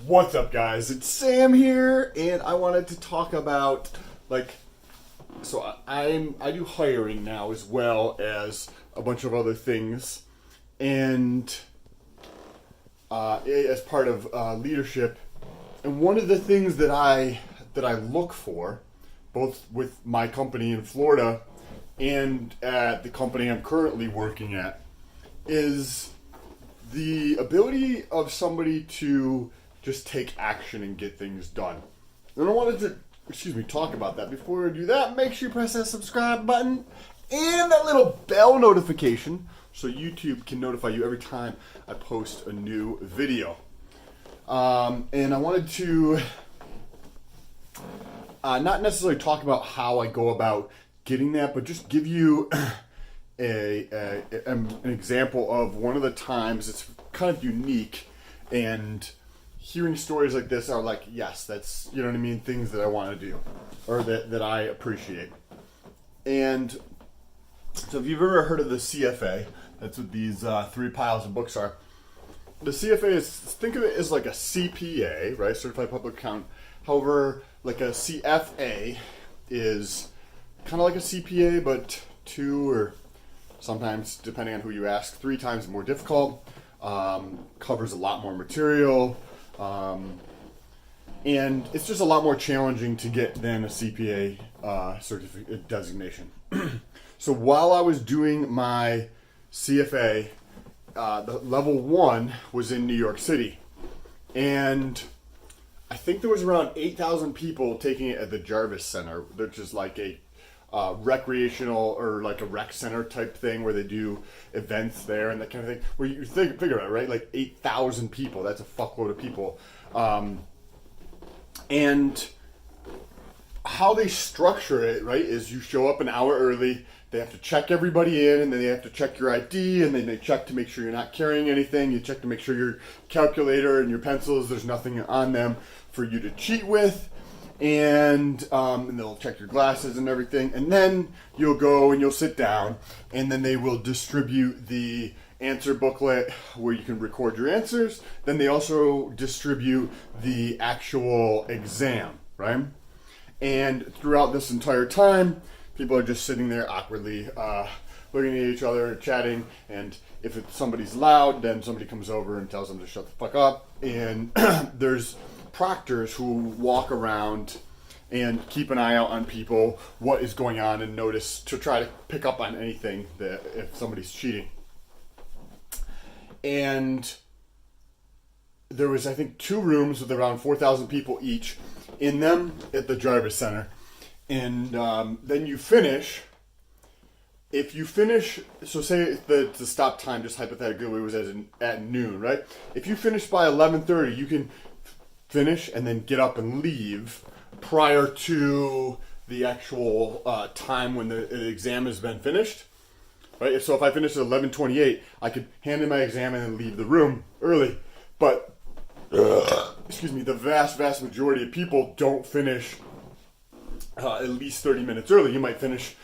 What's up, guys? It's Sam here, and I wanted to talk about I do hiring now as well as a bunch of other things, and as part of leadership. And one of the things that I look for, both with my company in Florida and at the company I'm currently working at, is the ability of somebody to just take action and get things done. And I wanted to, talk about that. Before we do that, make sure you press that subscribe button and that little bell notification so YouTube can notify you every time I post a new video. And I wanted to not necessarily talk about how I go about getting that, but just give you an example of one of the times it's kind of unique, and hearing stories like this are like, yes, that's, you know what I mean, things that I want to do or that I appreciate. And so if you've ever heard of the CFA, that's what these three piles of books are. The CFA is, think of it as like a CPA, right? Certified Public Accountant. However, like a CFA is kind of like a CPA, but 2 or sometimes, depending on who you ask, 3 times more difficult. Covers a lot more material. And it's just a lot more challenging to get than a CPA certificate designation. So while I was doing my CFA, the level 1 was in New York City. And I think there was around 8,000 people taking it at the Jarvis Center, which is like a recreational or like a rec center type thing where they do events there and that kind of thing. Where you figure out, right? Like 8,000 people. That's a fuckload of people. And how they structure it, right, is you show up an hour early. They have to check everybody in, and then they have to check your ID, and then they check to make sure you're not carrying anything. You check to make sure your calculator and your pencils, there's nothing on them for you to cheat with. And they'll check your glasses and everything. And then you'll go and you'll sit down, and then they will distribute the answer booklet where you can record your answers. Then they also distribute the actual exam, right? And throughout this entire time, people are just sitting there awkwardly looking at each other, chatting, and if somebody's loud, then somebody comes over and tells them to shut the fuck up. And there's proctors who walk around and keep an eye out on people, what is going on, and notice to try to pick up on anything that if somebody's cheating. And there was, I think, 2 rooms with around 4,000 people each in them at the Jarvis Center. And then you finish. If you finish, so say the stop time, just hypothetically, was at noon, right? If you finish by 11:30, you can finish and then get up and leave prior to the actual time when the exam has been finished, right? So if I finish at 11:28, I could hand in my exam and then leave the room early. But, the vast majority of people don't finish at least 30 minutes early. You might finish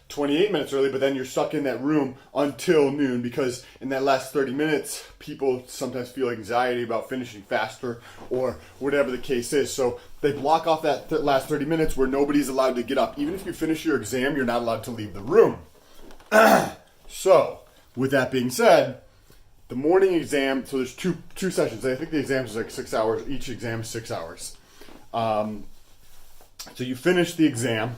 28 minutes early, but then you're stuck in that room until noon, because in that last 30 minutes, people sometimes feel anxiety about finishing faster or whatever the case is. So they block off that last 30 minutes where nobody's allowed to get up. Even if you finish your exam, you're not allowed to leave the room. So, with that being said, the morning exam, so there's two sessions. I think the exam is like 6 hours. Each exam is 6 hours. So you finish the exam.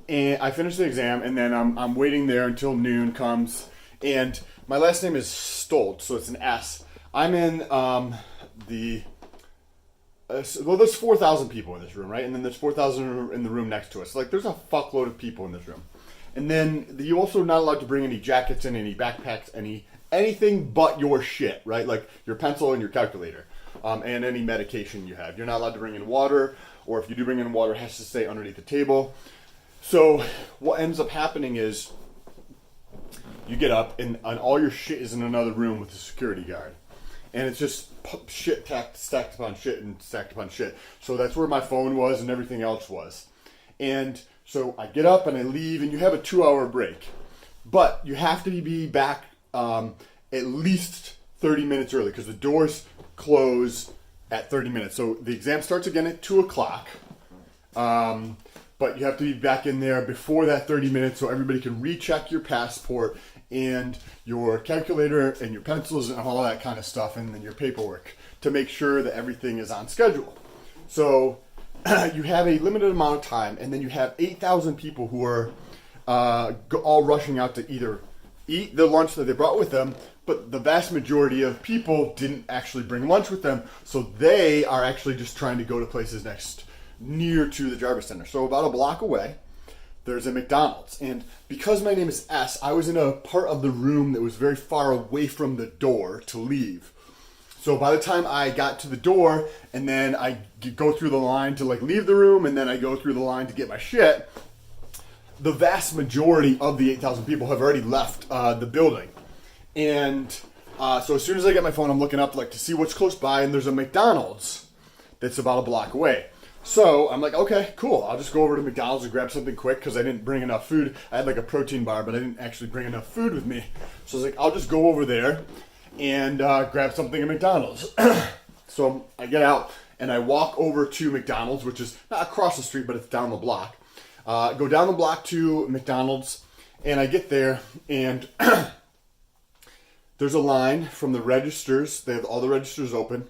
And I finished the exam, and then I'm waiting there until noon comes. And my last name is Stoltz, so it's an S. I'm in there's 4,000 people in this room, right? And then there's 4,000 in the room next to us. Like, there's a fuckload of people in this room. And then you're also not allowed to bring any jackets in, any backpacks, anything but your shit, right? Like your pencil and your calculator, and any medication you have. You're not allowed to bring in water, or if you do bring in water, it has to stay underneath the table. So what ends up happening is you get up and all your shit is in another room with a security guard. And it's just shit stacked upon shit and stacked upon shit. So that's where my phone was and everything else was. And so I get up and I leave, and you have a 2-hour break. But you have to be back at least 30 minutes early, because the doors close at 30 minutes. So the exam starts again at 2 o'clock. But you have to be back in there before that 30 minutes so everybody can recheck your passport and your calculator and your pencils and all that kind of stuff, and then your paperwork to make sure that everything is on schedule. So you have a limited amount of time, and then you have 8,000 people who are all rushing out to either eat the lunch that they brought with them, but the vast majority of people didn't actually bring lunch with them, so they are actually just trying to go to places near to the Jarvis Center. So about a block away, there's a McDonald's. And because my name is S, I was in a part of the room that was very far away from the door to leave. So by the time I got to the door, and then I go through the line to like leave the room, and then I go through the line to get my shit, the vast majority of the 8,000 people have already left the building. And so as soon as I get my phone, I'm looking up like to see what's close by, and there's a McDonald's that's about a block away. So I'm like, okay, cool. I'll just go over to McDonald's and grab something quick because I didn't bring enough food. I had like a protein bar, but I didn't actually bring enough food with me. So I was like, I'll just go over there and grab something at McDonald's. So I get out and I walk over to McDonald's, which is not across the street, but it's down the block. Go down the block to McDonald's, and I get there, and there's a line from the registers. They have all the registers open.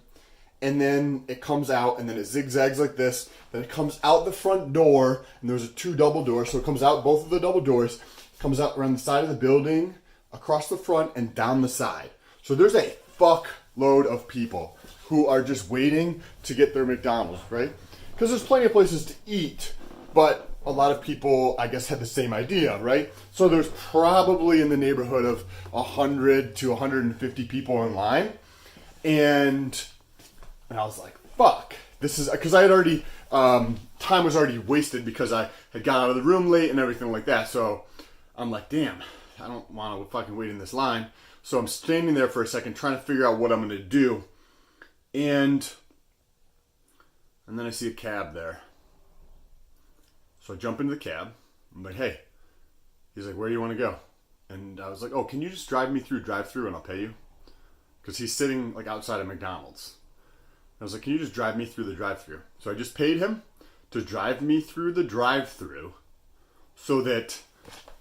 And then it comes out, and then it zigzags like this. Then it comes out the front door, and there's 2 double doors. So it comes out both of the double doors, comes out around the side of the building, across the front, and down the side. So there's a fuckload of people who are just waiting to get their McDonald's, right? Because there's plenty of places to eat, but a lot of people, I guess, had the same idea, right? So there's probably in the neighborhood of 100 to 150 people in line. And I was like, fuck. This is, because I had already, time was already wasted because I had got out of the room late and everything like that. So I'm like, damn, I don't want to fucking wait in this line. So I'm standing there for a second trying to figure out what I'm going to do. And then I see a cab there. So I jump into the cab. I'm like, hey. He's like, where do you want to go? And I was like, oh, can you just drive me through drive-thru and I'll pay you? Because he's sitting like outside of McDonald's. I was like, can you just drive me through the drive-thru? So I just paid him to drive me through the drive-thru so that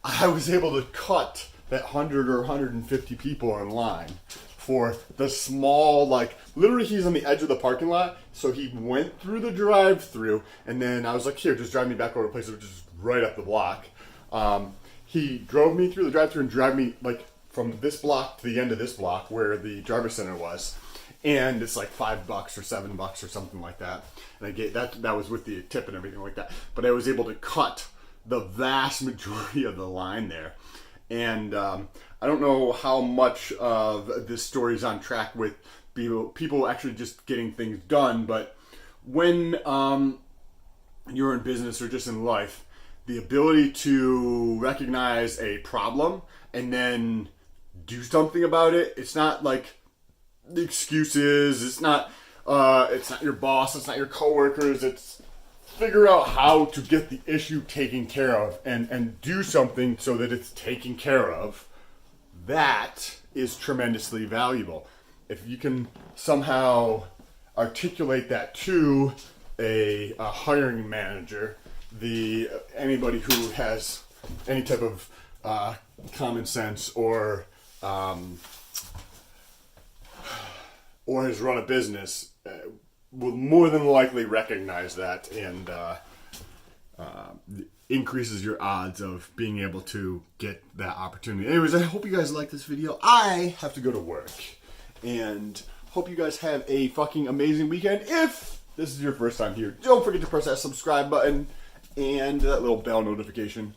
I was able to cut that 100 or 150 people in line for the small, like, literally he's on the edge of the parking lot, so he went through the drive-thru, and then I was like, here, just drive me back over to a place that was just right up the block. He drove me through the drive-thru and drive me, like, from this block to the end of this block where the Jarvis Center was. And it's like $5 or $7 or something like that. And I get that was with the tip and everything like that. But I was able to cut the vast majority of the line there. And I don't know how much of this story is on track with people actually just getting things done. But when you're in business or just in life, the ability to recognize a problem and then do something about it, it's not like the excuses, it's not your boss, it's not your coworkers, it's figure out how to get the issue taken care of and do something so that it's taken care of. That is tremendously valuable. If you can somehow articulate that to a hiring manager, anybody who has any type of common sense or has run a business will more than likely recognize that and increases your odds of being able to get that opportunity. Anyways, I hope you guys like this video. I have to go to work and hope you guys have a fucking amazing weekend. If this is your first time here, don't forget to press that subscribe button and that little bell notification.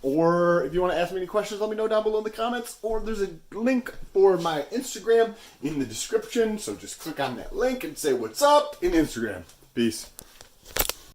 Or if you want to ask me any questions, let me know down below in the comments. Or there's a link for my Instagram in the description. So just click on that link and say what's up in Instagram. Peace.